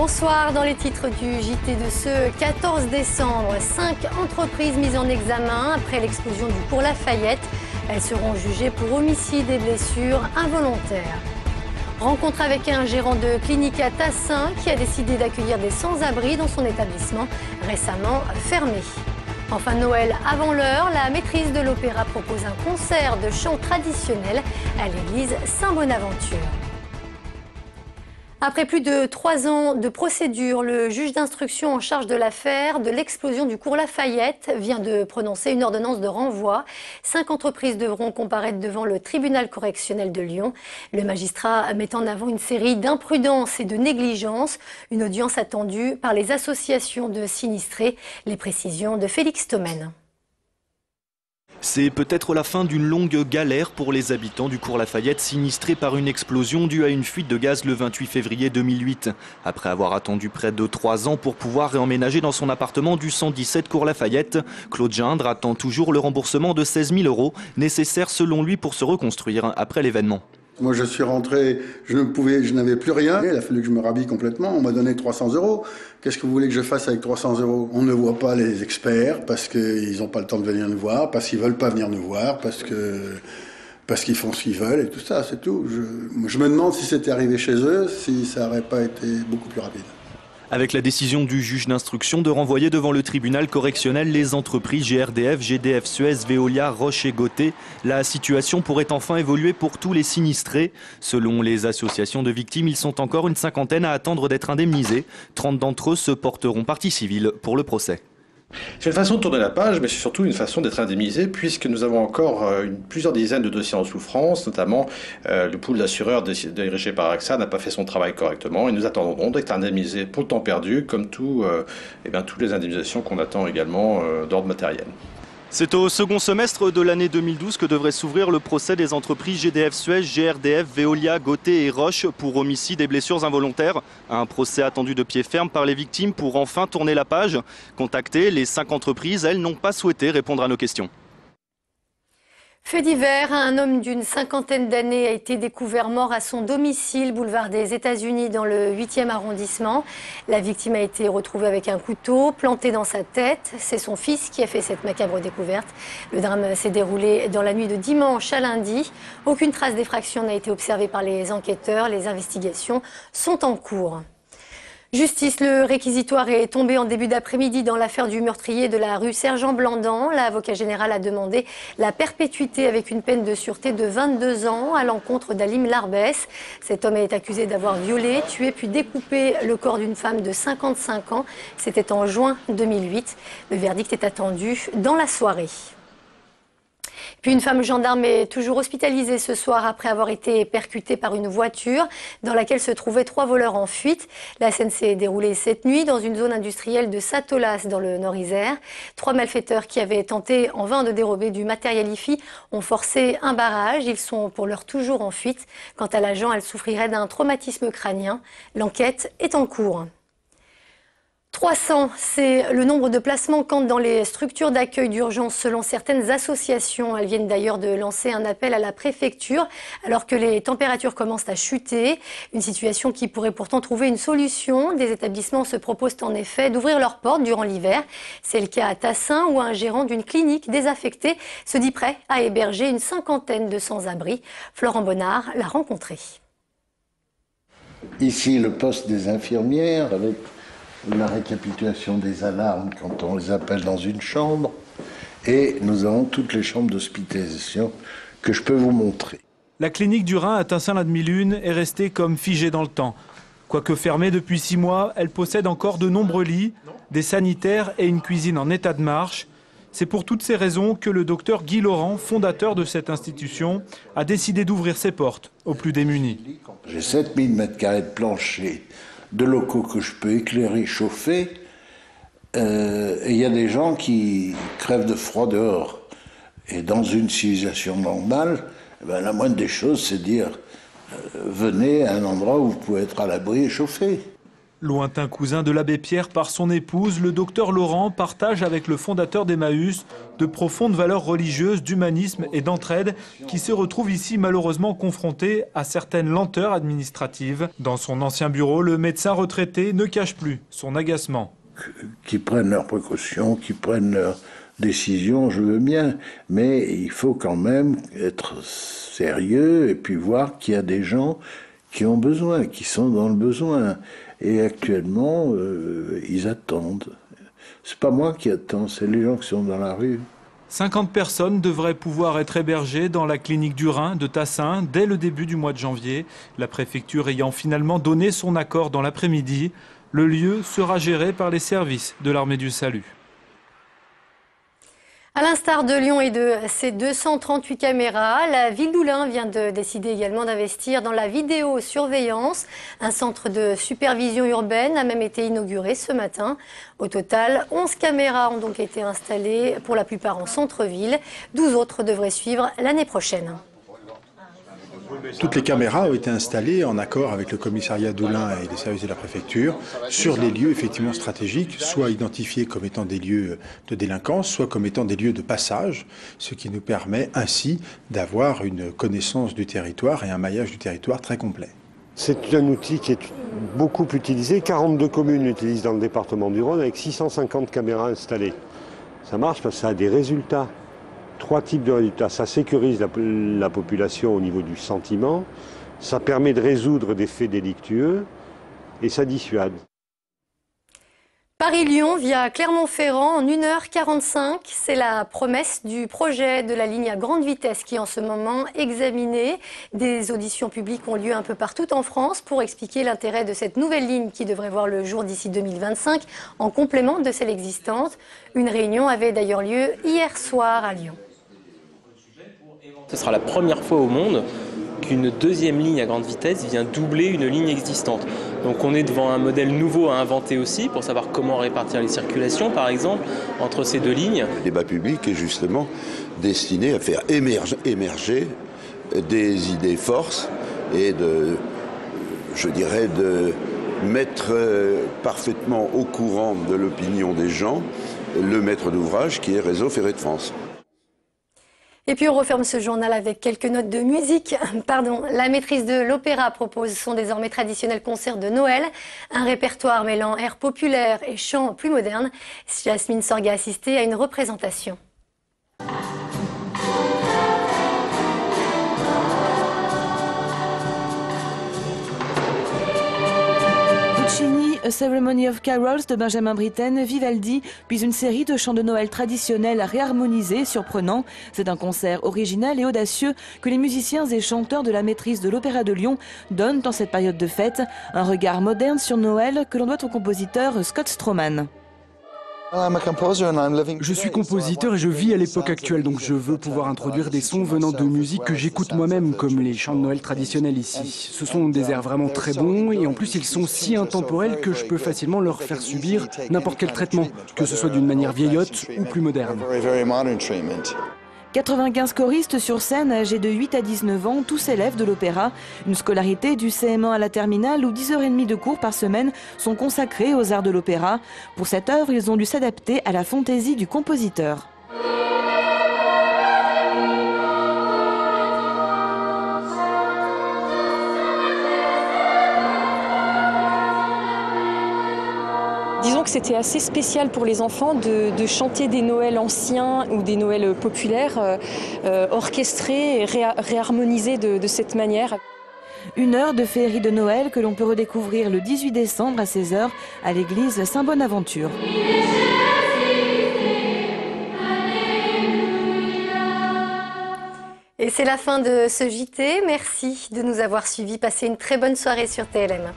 Bonsoir, dans les titres du JT de ce 14 décembre, 5 entreprises mises en examen après l'explosion du cours Lafayette. Elles seront jugées pour homicide et blessures involontaires. Rencontre avec un gérant de clinique à Tassin qui a décidé d'accueillir des sans-abri dans son établissement récemment fermé. Enfin, Noël avant l'heure, la maîtrise de l'opéra propose un concert de chant traditionnel à l'église Saint-Bonaventure. Après plus de 3 ans de procédure, le juge d'instruction en charge de l'affaire de l'explosion du cours Lafayette vient de prononcer une ordonnance de renvoi. 5 entreprises devront comparaître devant le tribunal correctionnel de Lyon. Le magistrat met en avant une série d'imprudences et de négligences. Une audience attendue par les associations de sinistrés. Les précisions de Félix Thomène. C'est peut-être la fin d'une longue galère pour les habitants du cours Lafayette sinistrés par une explosion due à une fuite de gaz le 28 février 2008. Après avoir attendu près de 3 ans pour pouvoir réemménager dans son appartement du 117 cours Lafayette, Claude Gindre attend toujours le remboursement de 16 000 € nécessaire selon lui pour se reconstruire après l'événement. Moi, je suis rentré, je n'avais plus rien. Il a fallu que je me rhabille complètement. On m'a donné 300 €. Qu'est-ce que vous voulez que je fasse avec 300 €? On ne voit pas les experts parce qu'ils n'ont pas le temps de venir nous voir, parce qu'ils ne veulent pas venir nous voir, parce qu'ils font ce qu'ils veulent et tout ça, c'est tout. Je me demande si c'était arrivé chez eux, si ça n'aurait pas été beaucoup plus rapide. Avec la décision du juge d'instruction de renvoyer devant le tribunal correctionnel les entreprises GRDF, GDF Suez, Veolia, Roche et Gauthier, la situation pourrait enfin évoluer pour tous les sinistrés. Selon les associations de victimes, ils sont encore une 50aine à attendre d'être indemnisés. 30 d'entre eux se porteront partie civile pour le procès. C'est une façon de tourner la page, mais c'est surtout une façon d'être indemnisé, puisque nous avons encore plusieurs dizaines de dossiers en souffrance, notamment le pool d'assureurs dirigé par AXA n'a pas fait son travail correctement, et nous attendons donc d'être indemnisés pour le temps perdu, comme toutes les indemnisations qu'on attend également d'ordre matériel. C'est au second semestre de l'année 2012 que devrait s'ouvrir le procès des entreprises GDF Suez, GRDF, Veolia, Gauthier et Roche pour homicide et blessures involontaires. Un procès attendu de pied ferme par les victimes pour enfin tourner la page. Contactées, les 5 entreprises, elles, n'ont pas souhaité répondre à nos questions. Fait divers, un homme d'une 50aine d'années a été découvert mort à son domicile, boulevard des États-Unis, dans le 8e arrondissement. La victime a été retrouvée avec un couteau planté dans sa tête. C'est son fils qui a fait cette macabre découverte. Le drame s'est déroulé dans la nuit de dimanche à lundi. Aucune trace d'effraction n'a été observée par les enquêteurs. Les investigations sont en cours. Justice, le réquisitoire est tombé en début d'après-midi dans l'affaire du meurtrier de la rue Sergent Blandan. L'avocat général a demandé la perpétuité avec une peine de sûreté de 22 ans à l'encontre d'Halim Larbès. Cet homme est accusé d'avoir violé, tué puis découpé le corps d'une femme de 55 ans. C'était en juin 2008. Le verdict est attendu dans la soirée. Puis une femme gendarme est toujours hospitalisée ce soir après avoir été percutée par une voiture dans laquelle se trouvaient 3 voleurs en fuite. La scène s'est déroulée cette nuit dans une zone industrielle de Satolas dans le Nord-Isère. 3 malfaiteurs qui avaient tenté en vain de dérober du matériel IFI ont forcé un barrage. Ils sont pour l'heure toujours en fuite. Quant à l'agent, elle souffrirait d'un traumatisme crânien. L'enquête est en cours. 300, c'est le nombre de places manquantes dans les structures d'accueil d'urgence selon certaines associations. Elles viennent d'ailleurs de lancer un appel à la préfecture alors que les températures commencent à chuter. Une situation qui pourrait pourtant trouver une solution. Des établissements se proposent en effet d'ouvrir leurs portes durant l'hiver. C'est le cas à Tassin où un gérant d'une clinique désaffectée se dit prêt à héberger une 50aine de sans-abri. Florent Bonnard l'a rencontré. Ici, le poste des infirmières avec la récapitulation des alarmes quand on les appelle dans une chambre. Et nous avons toutes les chambres d'hospitalisation que je peux vous montrer. La clinique du Rhin à Tassin-la-Demi-Lune est restée comme figée dans le temps. Quoique fermée depuis 6 mois, elle possède encore de nombreux lits, des sanitaires et une cuisine en état de marche. C'est pour toutes ces raisons que le docteur Guy Laurent, fondateur de cette institution, a décidé d'ouvrir ses portes aux plus démunis. J'ai 7000 m² de plancher, de locaux que je peux éclairer, chauffer, et il y a des gens qui crèvent de froid dehors. Et dans une civilisation normale, la moindre des choses, c'est dire venez à un endroit où vous pouvez être à l'abri et chauffer. Lointain cousin de l'abbé Pierre par son épouse, le docteur Laurent partage avec le fondateur d'Emmaüs de profondes valeurs religieuses, d'humanisme et d'entraide qui se retrouvent ici malheureusement confrontés à certaines lenteurs administratives. Dans son ancien bureau, le médecin retraité ne cache plus son agacement. Qu'ils prennent leurs précautions, qu'ils prennent leurs décisions, je veux bien, mais il faut quand même être sérieux et puis voir qu'il y a des gens qui ont besoin, qui sont dans le besoin. Et actuellement, ils attendent. C'est pas moi qui attends, c'est les gens qui sont dans la rue. 50 personnes devraient pouvoir être hébergées dans la clinique du Rhin de Tassin dès le début du mois de janvier. La préfecture ayant finalement donné son accord dans l'après-midi, le lieu sera géré par les services de l'Armée du Salut. À l'instar de Lyon et de ses 238 caméras, la ville d'Oulin vient de décider également d'investir dans la vidéosurveillance. Un centre de supervision urbaine a même été inauguré ce matin. Au total, 11 caméras ont donc été installées, pour la plupart en centre-ville. 12 autres devraient suivre l'année prochaine. Toutes les caméras ont été installées en accord avec le commissariat d'Oulin et les services de la préfecture sur les lieux effectivement stratégiques, soit identifiés comme étant des lieux de délinquance, soit comme étant des lieux de passage, ce qui nous permet ainsi d'avoir une connaissance du territoire et un maillage du territoire très complet. C'est un outil qui est beaucoup utilisé. 42 communes l'utilisent dans le département du Rhône avec 650 caméras installées. Ça marche parce que ça a des résultats. 3 types de résultats. Ça sécurise la population au niveau du sentiment, ça permet de résoudre des faits délictueux et ça dissuade. Paris-Lyon via Clermont-Ferrand en 1h45, c'est la promesse du projet de la ligne à grande vitesse qui est en ce moment examinée. Des auditions publiques ont lieu un peu partout en France pour expliquer l'intérêt de cette nouvelle ligne qui devrait voir le jour d'ici 2025 en complément de celle existante. Une réunion avait d'ailleurs lieu hier soir à Lyon. Ce sera la première fois au monde qu'une deuxième ligne à grande vitesse vient doubler une ligne existante. Donc on est devant un modèle nouveau à inventer aussi pour savoir comment répartir les circulations par exemple entre ces deux lignes. Le débat public est justement destiné à faire émerger des idées forces et de mettre parfaitement au courant de l'opinion des gens le maître d'ouvrage qui est Réseau Ferré de France. Et puis on referme ce journal avec quelques notes de musique. La maîtrise de l'opéra propose son désormais traditionnel concert de Noël, un répertoire mêlant airs populaires et chants plus modernes. Jasmine Sorga a assisté à une représentation. A Ceremony of Carols de Benjamin Britten, Vivaldi, puis une série de chants de Noël traditionnels réharmonisés, surprenants. C'est un concert original et audacieux que les musiciens et chanteurs de la maîtrise de l'Opéra de Lyon donnent en cette période de fête. Un regard moderne sur Noël que l'on doit au compositeur Scott Stroman. Je suis compositeur et je vis à l'époque actuelle, donc je veux pouvoir introduire des sons venant de musique que j'écoute moi-même, comme les chants de Noël traditionnels ici. Ce sont des airs vraiment très bons et en plus ils sont si intemporels que je peux facilement leur faire subir n'importe quel traitement, que ce soit d'une manière vieillotte ou plus moderne. 95 choristes sur scène, âgés de 8 à 19 ans, tous élèves de l'opéra. Une scolarité du CM1 à la terminale où 10h30 de cours par semaine sont consacrés aux arts de l'opéra. Pour cette œuvre, ils ont dû s'adapter à la fantaisie du compositeur. Disons que c'était assez spécial pour les enfants de chanter des Noëls anciens ou des Noëls populaires orchestrés et réharmonisés de cette manière. Une heure de féerie de Noël que l'on peut redécouvrir le 18 décembre à 16h à l'église Saint-Bonaventure. Et c'est la fin de ce JT. Merci de nous avoir suivis. Passez une très bonne soirée sur TLM.